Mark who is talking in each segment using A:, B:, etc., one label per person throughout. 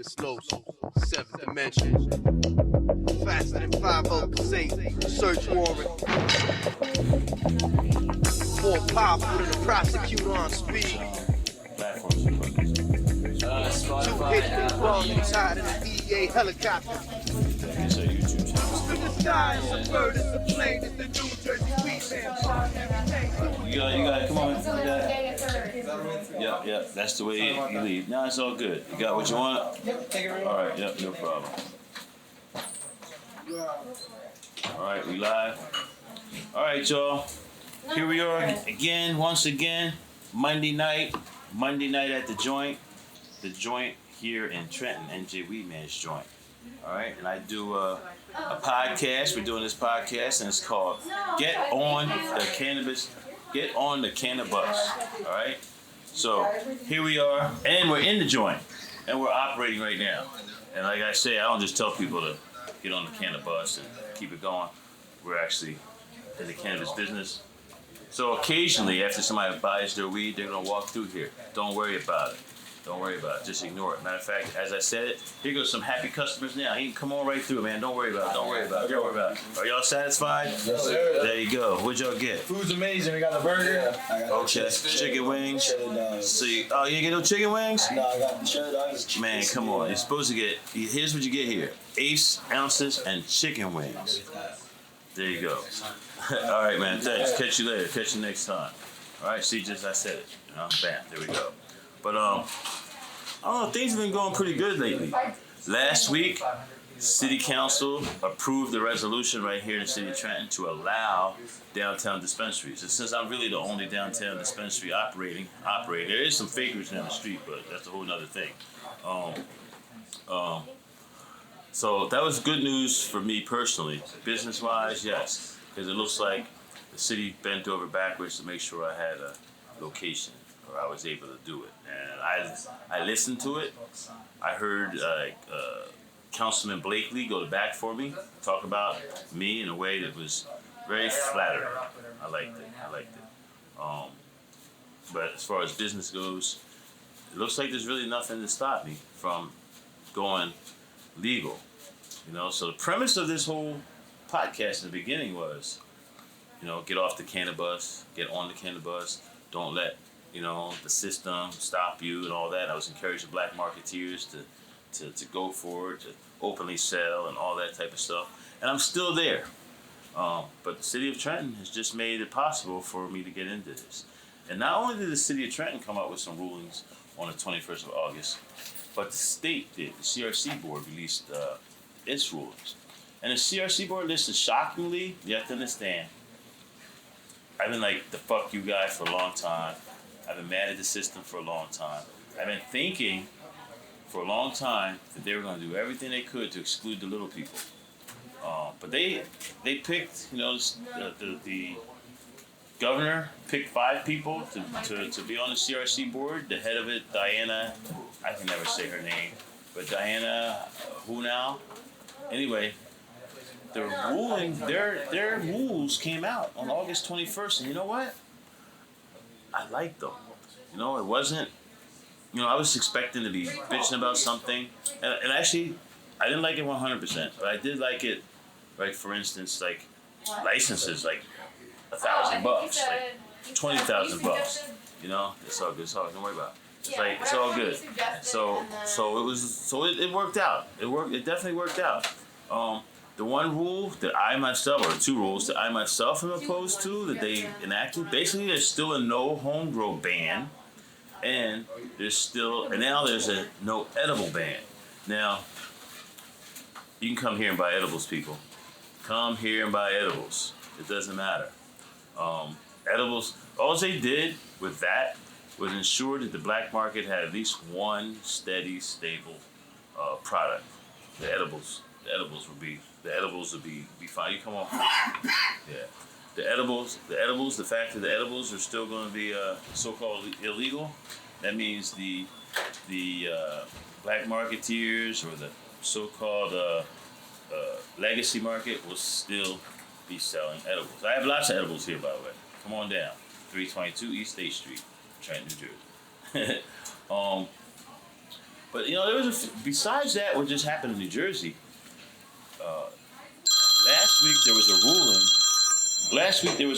A: explosive, seventh dimension, faster than 5% search warrant, more powerful than a prosecutor on speed. Two hits been wrong inside in a DEA helicopter. The sky is a bird, it's a plane, it's the New Jersey Weedman.
B: You got it, come on. Yeah, that's the way you leave. No, it's all good. You got what you want?
C: Yep, take it right.
B: All right, yep, no problem. All right, we live. All right, y'all. Here we are again, once again, Monday night at the joint here in Trenton, NJ Weedman's joint. All right, and I do a podcast. We're doing this podcast, and it's called Get On the Cannabis. Get on the Cannabus. All right. So here we are, and we're in the joint, and we're operating right now. And like I say, I don't just tell people to get on the Cannabus and keep it going. We're actually in the cannabis business. So occasionally, after somebody buys their weed, they're gonna walk through here. Don't worry about it. Don't worry about it. Just ignore it. Matter of fact, as I said it, here goes some happy customers now. He can come on right through, man. Don't worry about it. Don't worry about it. Don't worry about it. Are y'all satisfied?
C: Yes, sir.
B: There you go. What'd y'all get?
C: Food's amazing. We got the burger.
B: Okay. Chicken wings. See, oh, you didn't get no chicken wings?
C: No, I got the cheddar dogs.
B: Man, come on. You're supposed to get, here's what you get here. 8 ounces and chicken wings. There you go. All right, man. Thanks. Catch you later. Catch you next time. All right. See, just I said it. You know, bam. There we go. But I don't know. Things have been going pretty good lately. Last week, City Council approved the resolution right here in the city of Trenton to allow downtown dispensaries. And since I'm really the only downtown dispensary operating, there is some fakers down the street, but that's a whole nother thing. So that was good news for me personally. Business-wise, yes, because it looks like the city bent over backwards to make sure I had a location, or I was able to do it. And I listened to it. I heard Councilman Blakely go to bat for me, talk about me in a way that was very flattering. I liked it. But as far as business goes, it looks like there's really nothing to stop me from going legal. You know, so the premise of this whole podcast in the beginning was, you know, get off the Cannabus, get on the Cannabus, don't let, you know, the system stop you and all that. I was encouraging black marketeers to go for it, to openly sell and all that type of stuff. And I'm still there. But the city of Trenton has just made it possible for me to get into this. And not only did the city of Trenton come out with some rulings on the 21st of August, but the state did. The CRC board released its rulings. And the CRC board, listen, shockingly, you have to understand, I've been like the fuck you guy for a long time. I've been mad at the system for a long time. I've been thinking for a long time that they were going to do everything they could to exclude the little people. But they picked, you know, the governor picked 5 people to be on the CRC board. The head of it, Diana, I can never say her name, but Diana, who now? Anyway, the ruling, their rules came out on August 21st, and you know what? I liked them. You know, it wasn't, you know, I was expecting to be bitching about something, and actually, I didn't like it 100%, but I did like it, like, for instance, like, licenses, like, $1,000, like, $20,000, you know? It's all good, don't worry about it. It's like, it's all good. So it worked out. It definitely worked out. The one rule that I myself, or 2 rules that I myself am opposed to that they enacted, basically there's still a no home grow ban, and now there's a no edible ban. Now, you can come here and buy edibles, people. Come here and buy edibles. It doesn't matter. Edibles, all they did with that was ensure that the black market had at least one steady, stable product. The edibles would be fine. You come on. Yeah. The fact that the edibles are still going to be so-called illegal, that means the black marketeers or the so-called legacy market will still be selling edibles. I have lots of edibles here, by the way. Come on down. 322 East State Street, Trenton, New Jersey. But there was besides that, what just happened in New Jersey. Last week there was a ruling. Last week there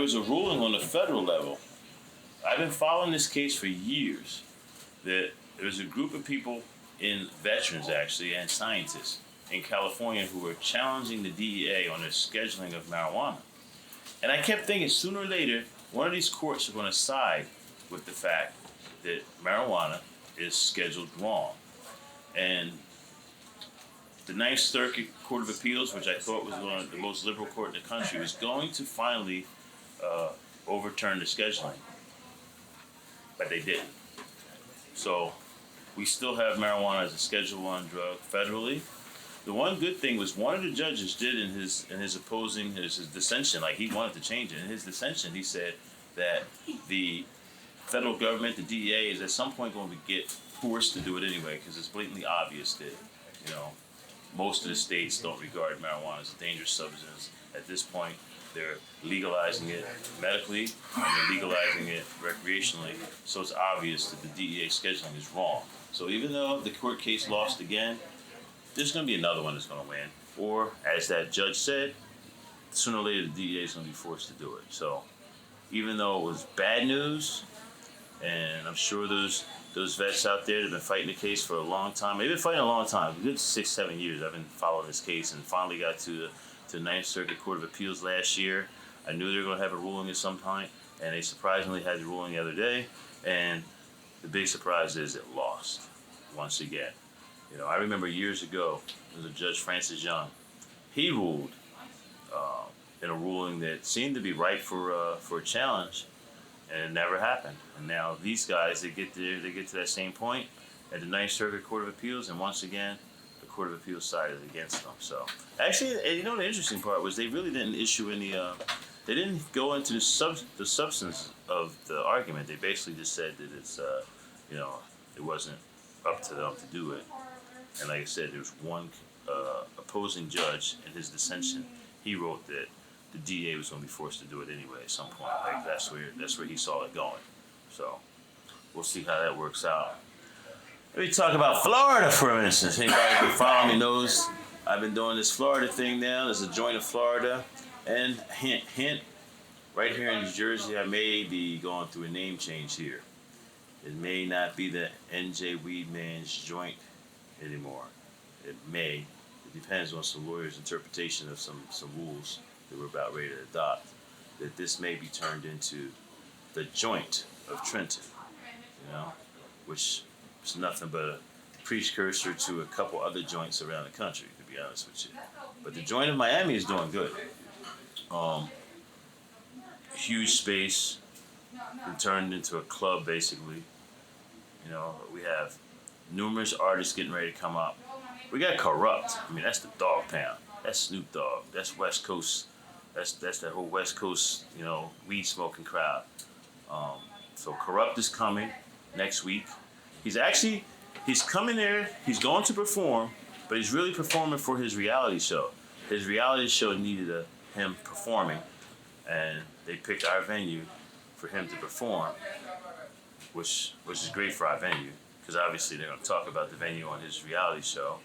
B: was a ruling on the federal level. I've been following this case for years. That there was a group of people, veterans actually, and scientists in California who were challenging the DEA on their scheduling of marijuana. And I kept thinking, sooner or later, one of these courts are going to side with the fact that marijuana is scheduled wrong. And the Ninth Circuit Court of Appeals, which I thought was the most liberal court in the country, was going to finally overturn the scheduling. But they didn't. So we still have marijuana as a Schedule I drug federally. The one good thing was one of the judges did in his dissension, like he wanted to change it. In his dissension, he said that the federal government, the DEA, is at some point going to get forced to do it anyway because it's blatantly obvious that most of the states don't regard marijuana as a dangerous substance. At this point, they're legalizing it medically and they're legalizing it recreationally. So it's obvious that the DEA scheduling is wrong. So even though the court case lost again, there's going to be another one that's going to win. Or, as that judge said, sooner or later the DEA is going to be forced to do it. So even though it was bad news, and I'm sure those vets out there that have been fighting the case for a long time, they've been fighting a long time, a good 6-7 years. I've been following this case and finally got to the Ninth Circuit Court of Appeals last year. I knew they were going to have a ruling at some point, and they surprisingly had the ruling the other day. And the big surprise is it lost once again. I remember years ago, there was a Judge Francis Young. He ruled in a ruling that seemed to be right for a challenge, and it never happened. And now these guys, they get to that same point at the Ninth Circuit Court of Appeals, and once again, the Court of Appeals sided against them. So actually, the interesting part was they really didn't issue any. They didn't go into the substance of the argument. They basically just said that it's it wasn't up to them to do it. And like I said, there was one opposing judge in his dissension. He wrote that the DA was going to be forced to do it anyway at some point. Like that's where he saw it going. So we'll see how that works out. Let me talk about Florida, for instance. Anybody who follow me knows I've been doing this Florida thing now. There's a joint of Florida. And hint, right here in New Jersey, I may be going through a name change here. It may not be the NJ Weedman'S joint anymore. It may. It depends on some lawyers' interpretation of some rules that we're about ready to adopt. That this may be turned into the joint of Trenton, which is nothing but a precursor to a couple other joints around the country, to be honest with you. But the joint of Miami is doing good. Huge space, been turned into a club basically. We have numerous artists getting ready to come up. We got Corrupt. That's the dog pound. That's Snoop Dogg. That's West Coast. That's that whole West Coast, weed smoking crowd. So Corrupt is coming next week. He's coming there. He's going to perform, but he's really performing for his reality show. His reality show needed him performing, and they picked our venue for him to perform, which is great for our venue, because obviously they're going to talk about the venue on his reality show.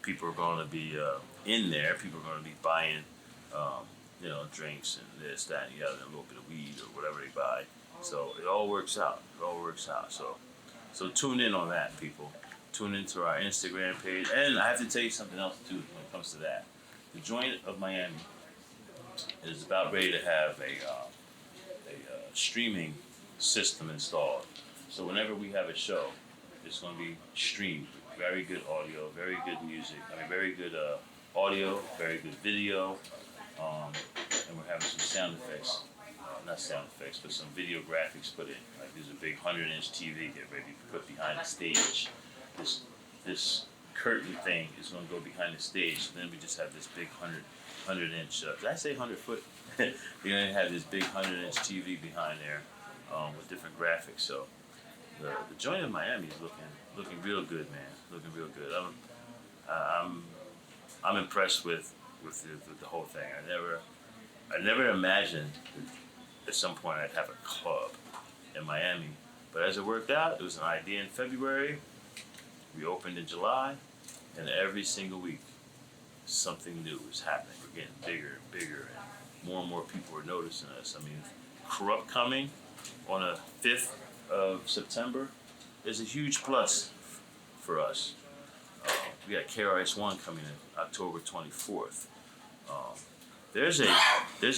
B: People are going to be in there. People are going to be buying, drinks and this, that, and the other, and a little bit of weed or whatever they buy. So it all works out. So tune in on that, people. Tune into our Instagram page. And I have to tell you something else, too, when it comes to that. The joint of Miami is about ready to have a streaming system installed. So whenever we have a show, it's going to be streamed. Very good audio, very good music. Very good audio, very good video. And we're having some sound effects. Not sound effects, but some video graphics put in. Like there's a big 100-inch TV get ready to put behind the stage. This curtain thing is going to go behind the stage. So then we just have this big 100-inch. Did I say 100-foot? You're going to have this big 100-inch TV behind there with different graphics. So the joint of Miami is looking real good, man. Looking real good. I'm impressed with the whole thing. I never imagined that at some point I'd have a club in Miami. But as it worked out, it was an idea in February. We opened in July, and every single week, something new is happening. We're getting bigger and bigger, and more people are noticing us. I mean, Corrupt coming on the 5th of September is a huge plus for us. We got KRS-One coming in October 24th. There's a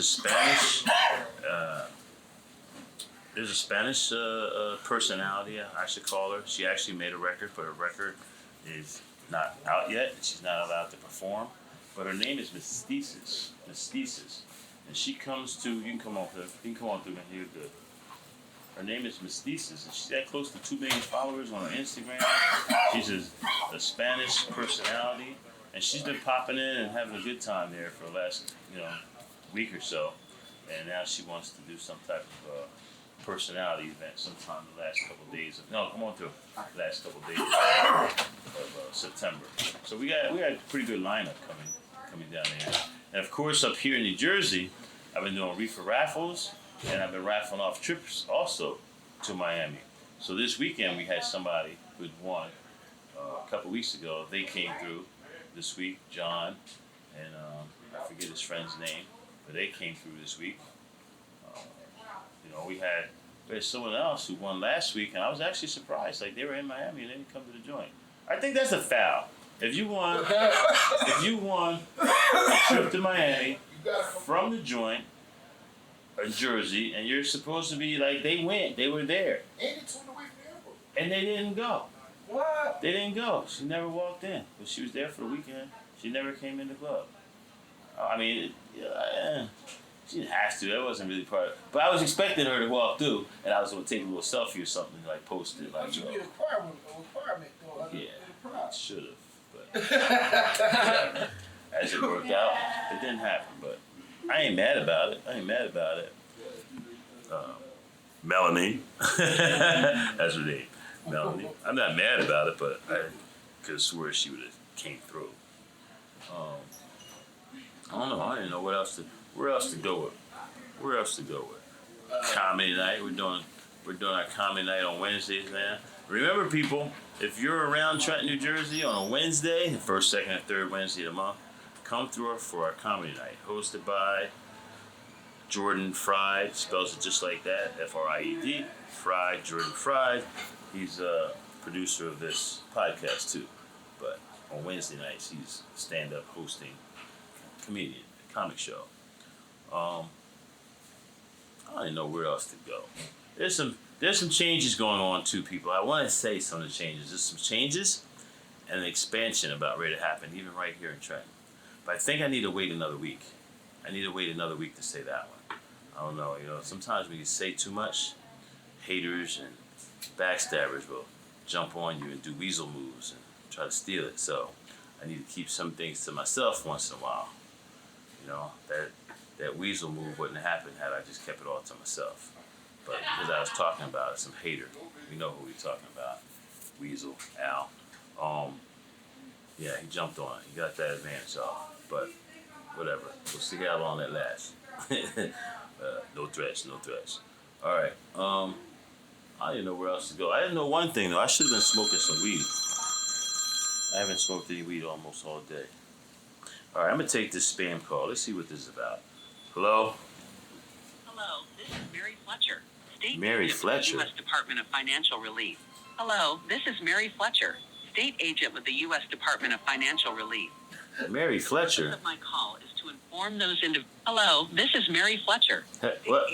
B: Spanish personality, I should call her. She actually made a record, but her record is not out yet, and she's not allowed to perform. But her name is Mestices, and she comes to. You can come on through. Man. You're good. Her name is Mestices, and she's got close to 2 million followers on her Instagram. She's a Spanish personality, and she's been popping in and having a good time there for the last week or so. And now she wants to do some type of personality event sometime the last couple of days last couple of days of September. So we got a pretty good lineup coming down there. And of course up here in New Jersey, I've been doing reefer raffles, and I've been raffling off trips also to Miami. So this weekend we had somebody who'd won a couple weeks ago. They came through this week, John, and I forget his friend's name, but they came through this week. We had someone else who won last week, and I was actually surprised. Like, they were in Miami and they didn't come to the joint. I think that's a foul. If you won a trip to Miami from the joint in Jersey, and you're supposed to be like, they went, they were there, and they didn't go.
C: What?
B: They didn't go. She never walked in, but she was there for the weekend. She never came in the club. I mean, she didn't have to. That wasn't really part of it. But I was expecting her to walk through, and I was going to take a little selfie or something, like post it. Like,
A: That should be a requirement, though.
B: Yeah, should have. But as it worked out, it didn't happen. But I ain't mad about it. Melanie. That's her name. Melanie. I'm not mad about it, but I could have swore she would have came through. I don't know. I didn't know where else to go with. Comedy night. We're doing our comedy night on Wednesdays, man. Remember, people, if you're around Trenton, New Jersey on a Wednesday, the first, second, and third Wednesday of the month, come through for our comedy night, hosted by Jordan Fried. Spells it just like that, F-R-I-E-D. Fried, Jordan Fried. He's a producer of this podcast too. But on Wednesday nights, he's stand-up hosting comedian, comic show. I don't even know where else to go. There's some changes going on too, people. I want to say some of the changes. There's some changes and an expansion about ready to happen, even right here in Trenton. But I think I need to wait another week. To say that one. I don't know. Sometimes when you say too much, haters and backstabbers will jump on you and do weasel moves and try to steal it. So I need to keep some things to myself once in a while. That weasel move wouldn't happen had I just kept it all to myself. But because I was talking about some hater, we know who we're talking about. Weasel, Al. Yeah, he jumped on it. He got that advantage off. But whatever. We'll see how long that lasts. No threats. All right. I didn't know where else to go. I didn't know one thing though. I should have been smoking some weed. I haven't smoked any weed almost all day. All right, I'm gonna take this spam call. Let's see what this is about. Hello.
D: Hello, this is Mary Fletcher, State
B: Mary
D: Agent
B: Fletcher.
D: with the U.S. Department of Financial Relief. Hello, this is Mary Fletcher, State Agent with the U.S. Department of Financial Relief.
B: Mary
D: The
B: Fletcher.
D: purpose of my call is to inform those Hello, this is Mary Fletcher.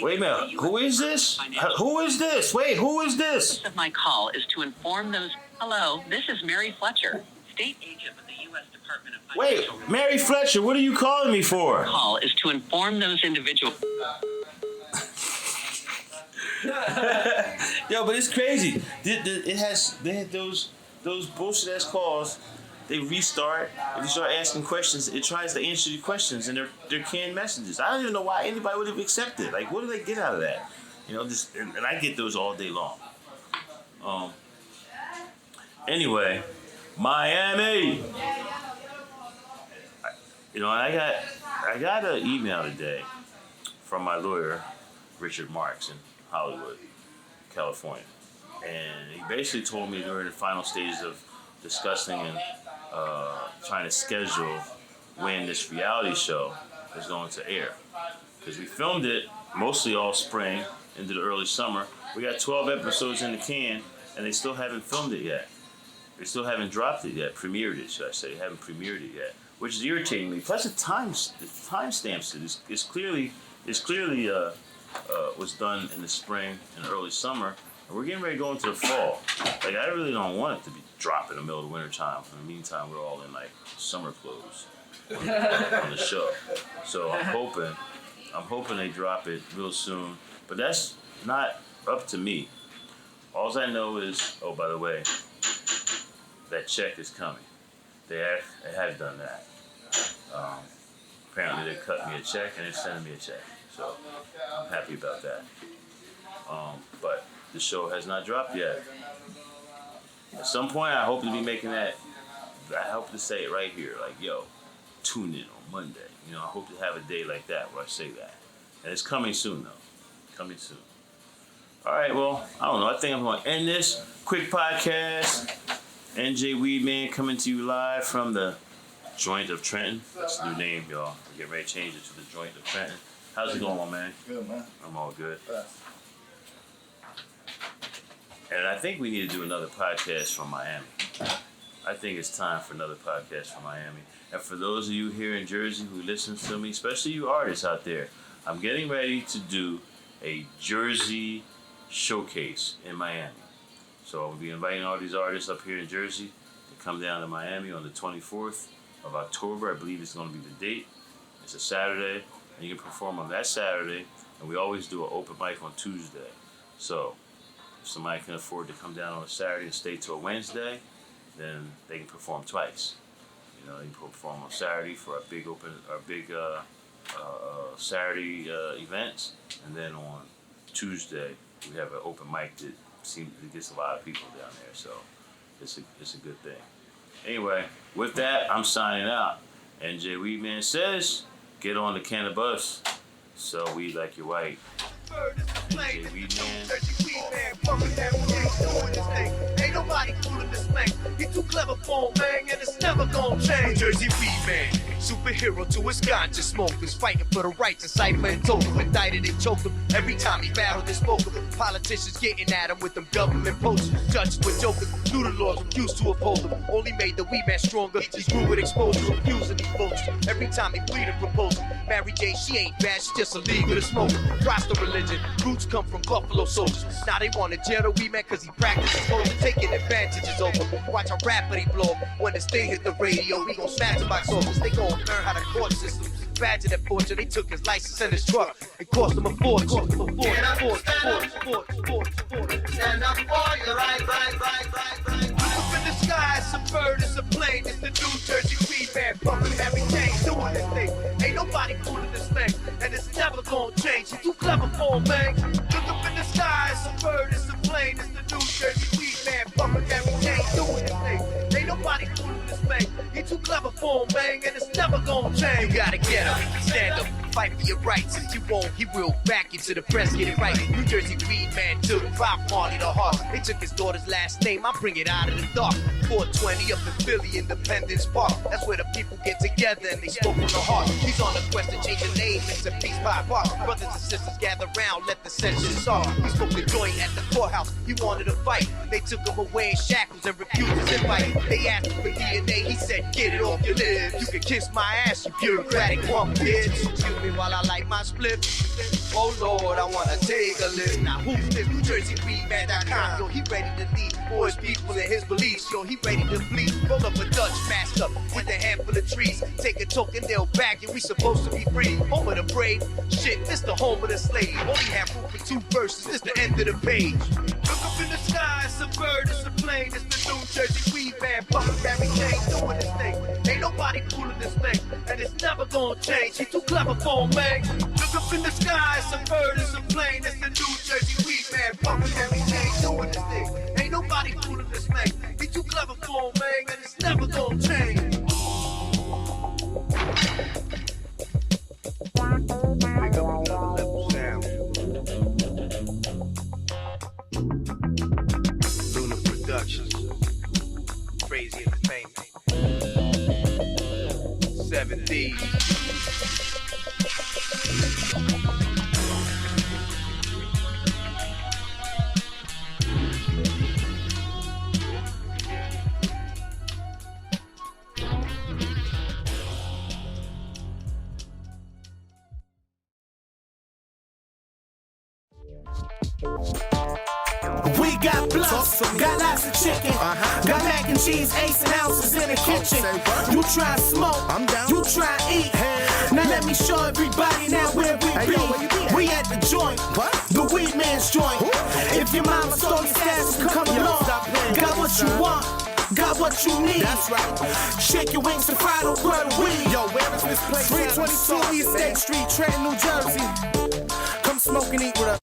B: Wait a minute. Who is this? Who is this? Wait, who is
D: The
B: this?
D: purpose of my call is to inform those. Hello, this is Mary Fletcher, State Agent with the U.S. Department of
B: Wait,
D: Financial Relief.
B: Mary Fletcher, what are you calling me for?
D: Call is to inform those individuals.
B: Yo, but it's crazy. They had those bullshit ass calls. They restart. If you start asking questions, it tries to answer your questions, and they're canned messages. I don't even know why anybody would have accepted. Like, what do they get out of that? And I get those all day long. Anyway, Miami. I got an email today from my lawyer, Richard Marks, in Hollywood, California, and he basically told me during the final stages of discussing and trying to schedule when this reality show is going to air. Because we filmed it mostly all spring into the early summer. We got 12 episodes in the can, and they still haven't filmed it yet. They still haven't dropped it yet, premiered it, should I say. They haven't premiered it yet, which is irritating me. Plus the timestamps it. It's clearly was done in the spring and early summer, and we're getting ready to go into the fall. Like, I really don't want it to be dropped in the middle of the winter time. In the meantime, we're all in like summer clothes on the show. So I'm hoping they drop it real soon. But that's not up to me. All I know is, oh, by the way, that check is coming. They have done that. Apparently they cut me a check and they're sending me a check. So I'm happy about that. But the show has not dropped yet. At some point I hope to be making that, I hope to say it right here, like, yo, tune in on Monday. You know, I hope to have a day like that where I say that. And it's coming soon though. Coming soon. All right, well, I don't know. I think I'm going to end this quick podcast. NJ Weedman coming to you live from the Joint of Trenton. That's the new name, y'all. We're getting ready to change it to the Joint of Trenton. How's it going, my man?
C: Good, man.
B: I'm all good. And I think we need to do another podcast from Miami. I think it's time for another podcast from Miami. And for those of you here in Jersey who listen to me, especially you artists out there, I'm getting ready to do a Jersey showcase in Miami. So I'll be inviting all these artists up here in Jersey to come down to Miami on the 24th of October. I believe it's going to be the date. It's a Saturday, and you can perform on that Saturday, and we always do an open mic on Tuesday. So if somebody can afford to come down on a Saturday and stay till a Wednesday, then they can perform twice. You know, they can perform on Saturday for our big Saturday events, and then on Tuesday we have an open mic that gets a lot of people down there, so it's a good thing. Anyway, with that, I'm signing out. NJ Weedman says, get on the Cannabus, so weed like you're white. NJ Weedman.
A: Ain't nobody fooling this thing. He too clever for him, man, and it's never gonna change. Jersey Weedman, superhero to his ganja smokers, fighting for the rights of cipher and total. Indicted and choked him every time he battled and spoke of him. Politicians getting at him with them government posters. Judges with jokers, knew the laws, refused to uphold them. Only made the weed man stronger. He grew with exposure, refusing these vultures. Every time he pleaded proposal. Mary Jane, she ain't bad, she just illegal to smoke. Rasta religion, roots come from Buffalo soldiers. Now they want to jail the weed man cause he practices over. Taking advantages over. Watch how rapid he blow. When this thing hit the radio, we gon' smash the box office. They gon' learn how the court system. Badger that fortune, they took his license and his truck. It cost him a fortune. Stand up for your right. Look up in the sky, it's a bird, it's a plane, it's the New Jersey Weedman, pumping every chain, doing this thing. Ain't nobody fooling this thing, and it's never gonna change. He's too clever for him, man. Look up in the sky, it's a bird, it's a plane, it's the New Jersey Weedman, pumping every chain, doing this thing. Ain't nobody fooling this thing. He's too clever for him, man, and it's never gonna change. You gotta get him, stand up, fight for your rights. If you won't, he will back you to the press, get it right. New Jersey Weedman took Bob Marley to heart. They took his daughter's last name, I bring it out of the dark. 420 up in Philly, Independence Park. That's where the people get together and they spoke from the heart. He's on a quest to change the name into Peace Pie Park. Brothers and sisters gather round, let the session start. He spoke the joint at the courthouse, he wanted to fight. They took him away in shackles and refused his invite. They asked him for DNA, he said, get it off your lips. You can kiss my ass, you bureaucratic punk bitch. Excuse me while I light my split. Oh Lord, I wanna take a lift. Now who's this? New Jersey Weedman.com. Yo, he ready to lead for his people and his beliefs. Yo, he ready to bleed. Roll up a Dutch mask up with a handful of trees. Take a token, they'll bag it. We supposed to be free. Home of the brave. Shit, this the home of the slave. Only have room for 2 verses. This the end of the page. Look up in the sky, it's a bird, it's a plane. It's the New Jersey Weedman, pumping every chain, doing this thing. Ain't nobody fooling this thing, and it's never gonna change. He's too clever for him, man. Look up in the sky, it's a bird, it's a plane. It's the New Jersey Weedman, pumping every chain, doing this thing. Ain't nobody fooling this thing. He's too clever for him, man, and it's never gonna change. Pick up another level sound. Luna Productions. Crazy these.
E: We got blunts, got lots of chicken, got mac and cheese, 8 ounces in the kitchen. You try to smoke, you try to eat. Now let me show everybody now where we be. We at the joint, the Weedman's joint. If your mama stole your stash, come along. Got what you want, got what you need. That's right. Shake your wings and fry the word weed. Yo, where is this place? 322 East State Street, Trenton, New Jersey. Come smoke and eat with us.